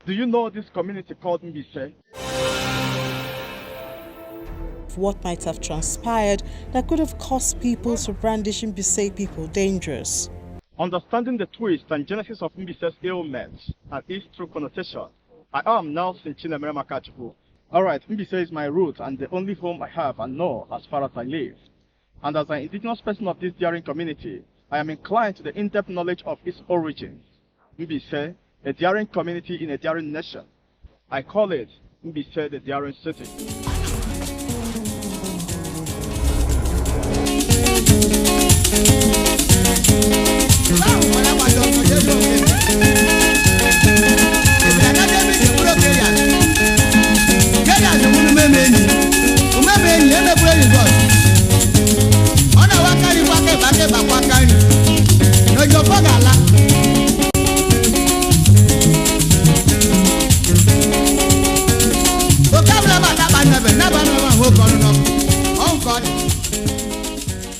Do you know this community called Mbaise? What might have transpired that could have caused people to brandish Mbaise people dangerous. Understanding the twist and genesis of Mbaise's ailments and its true connotation, I am Nelson Chinemere Makachuku. Alright, Mbaise is my root and the only home I have and know as far as I live. And as an indigenous person of this daring community, I am inclined to the in-depth knowledge of its origins. Mbaise, a daring community in a daring nation. I call it Mbaise the Daring City.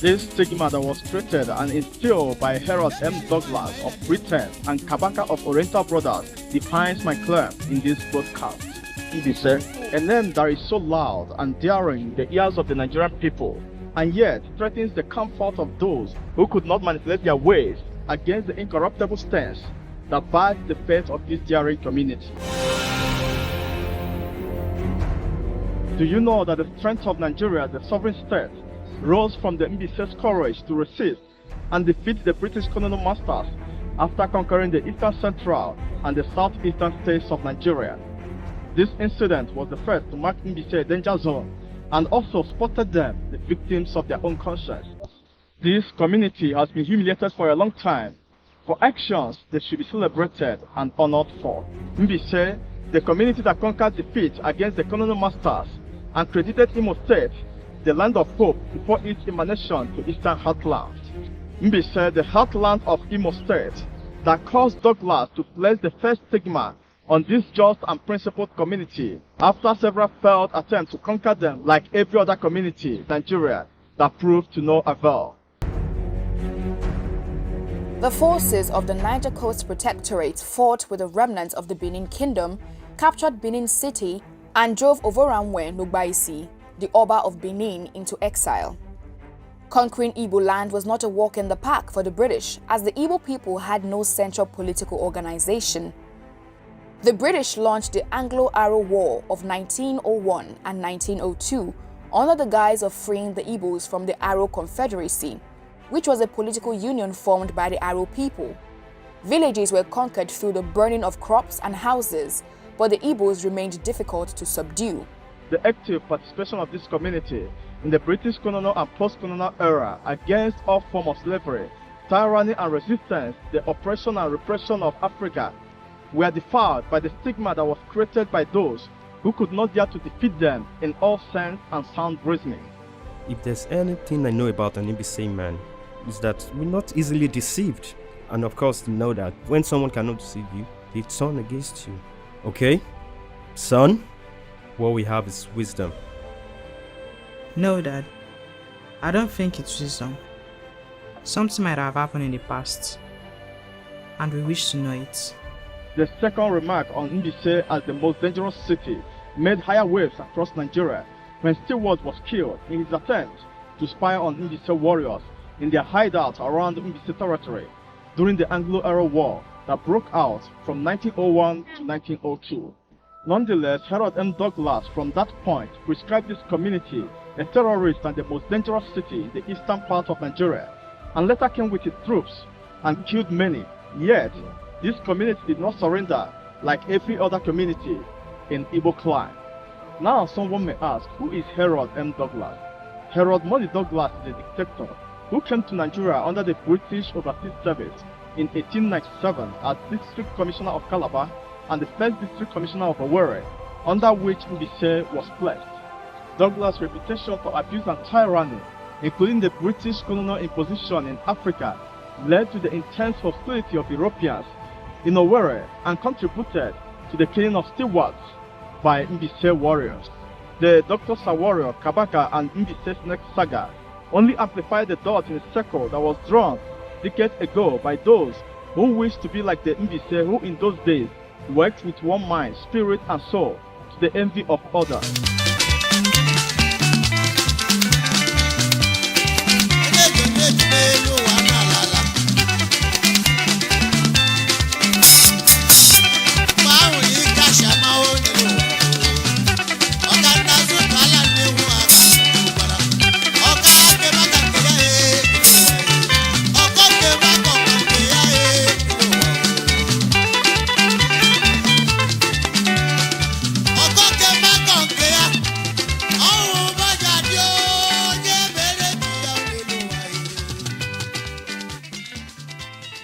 This stigma that was created and instilled by Herod M. Douglas of Britain and Kabaka of Oriental Brothers defines my claim in this broadcast. Mbaise, a name that is so loud and daring in the ears of the Nigerian people, and yet threatens the comfort of those who could not manipulate their ways against the incorruptible stance that bars the fate of this daring community. Do you know that the strength of Nigeria, the sovereign state, rose from the Mbaise's courage to resist and defeat the British colonial masters after conquering the eastern central and the southeastern states of Nigeria? This incident was the first to mark Mbaise a danger zone and also spotted them the victims of their own conscience. This community has been humiliated for a long time for actions they should be celebrated and honored for. Mbaise, the community that conquered defeat against the colonial masters and credited Imo State the land of hope before its emanation to Eastern Heartland. Mbaise, the heartland of Imo State, that caused Douglas to place the first stigma on this just and principled community after several failed attempts to conquer them like every other community in Nigeria that proved to no avail. The forces of the Niger Coast Protectorate fought with the remnants of the Benin Kingdom, captured Benin City, and drove Ovoranwe Mbaise, the Oba of Benin, into exile. Conquering Igbo land was not a walk in the park for the British, as the Igbo people had no central political organization. The British launched the Anglo-Aro War of 1901 and 1902 under the guise of freeing the Igbos from the Aro Confederacy, which was a political union formed by the Aro people. Villages were conquered through the burning of crops and houses, but the Igbos remained difficult to subdue. The active participation of this community in the British colonial and post-colonial era against all forms of slavery, tyranny and resistance, the oppression and repression of Africa, were defiled by the stigma that was created by those who could not dare to defeat them in all sense and sound reasoning. If there's anything I know about an Mbaise man, is that we're not easily deceived. And of course, to know that when someone cannot deceive you, they turn against you. Okay? Son? What we have is wisdom. No, Dad. I don't think it's wisdom. Something might have happened in the past, and we wish to know it. The second remark on Mbaise as the most dangerous city made higher waves across Nigeria when Stewart was killed in his attempt to spy on Mbaise warriors in their hideout around Mbaise territory during the Anglo-Aro War that broke out from 1901 to 1902. Nonetheless, Herod M. Douglas from that point prescribed this community a terrorist and the most dangerous city in the eastern part of Nigeria, and later came with its troops and killed many. Yet, this community did not surrender like every other community in Igbo clan. Now someone may ask, who is Herod M. Douglas? Herod Modi Douglas is a dictator who came to Nigeria under the British Overseas Service in 1897 as District Commissioner of Calabar and the first District Commissioner of Owerri, under which Mbaise was placed. Douglas' reputation for abuse and tyranny, including the British colonial imposition in Africa, led to the intense hostility of Europeans in Owerri and contributed to the killing of Stewards by Mbaise warriors. The Dr. Warrior, Kabaka and Mbaise's next saga only amplified the dot in a circle that was drawn decades ago by those who wished to be like the Mbaise who in those days worked with one mind, spirit, and soul to the envy of others.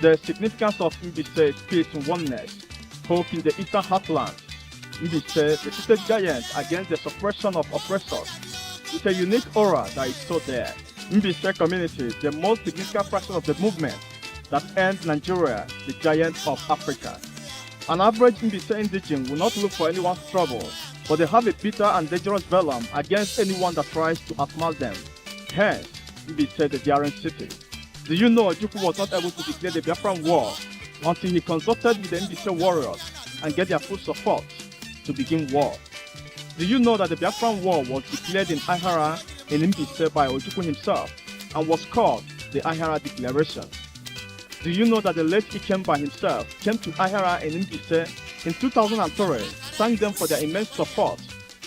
The significance of Mbaise is faith in oneness, hope in the eastern heartland. Mbaise defeated giants against the suppression of oppressors with a unique aura that is so there. Mbaise community is the most significant fraction of the movement that earned Nigeria the giant of Africa. An average Mbaise indigene will not look for anyone's trouble, but they have a bitter and dangerous venom against anyone that tries to outsmart them. Hence, Mbaise the daring city. Do you know Ojukwu was not able to declare the Biafran war until he consulted with the Mbaise warriors and get their full support to begin war? Do you know that the Biafran war was declared in Ahara in Mbaise by Ojukwu himself and was called the Ahara Declaration? Do you know that the late Ikemba himself came to Ahara in Mbaise in 2003, thanked them for their immense support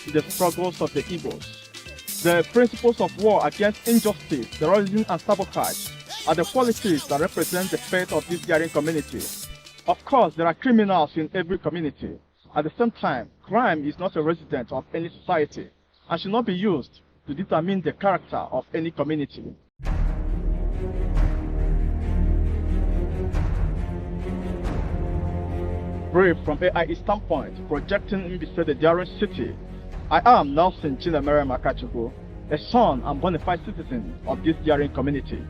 in the struggles of the Igbos? The principles of war against injustice, terrorism, and sabotage are the qualities that represent the faith of this daring community. Of course, there are criminals in every community. At the same time, crime is not a resident of any society and should not be used to determine the character of any community. Brief from AIE standpoint, projecting Mbaise the daring city, I am Nelson Chinemere Makachukwu, a son and bona fide citizen of this daring community.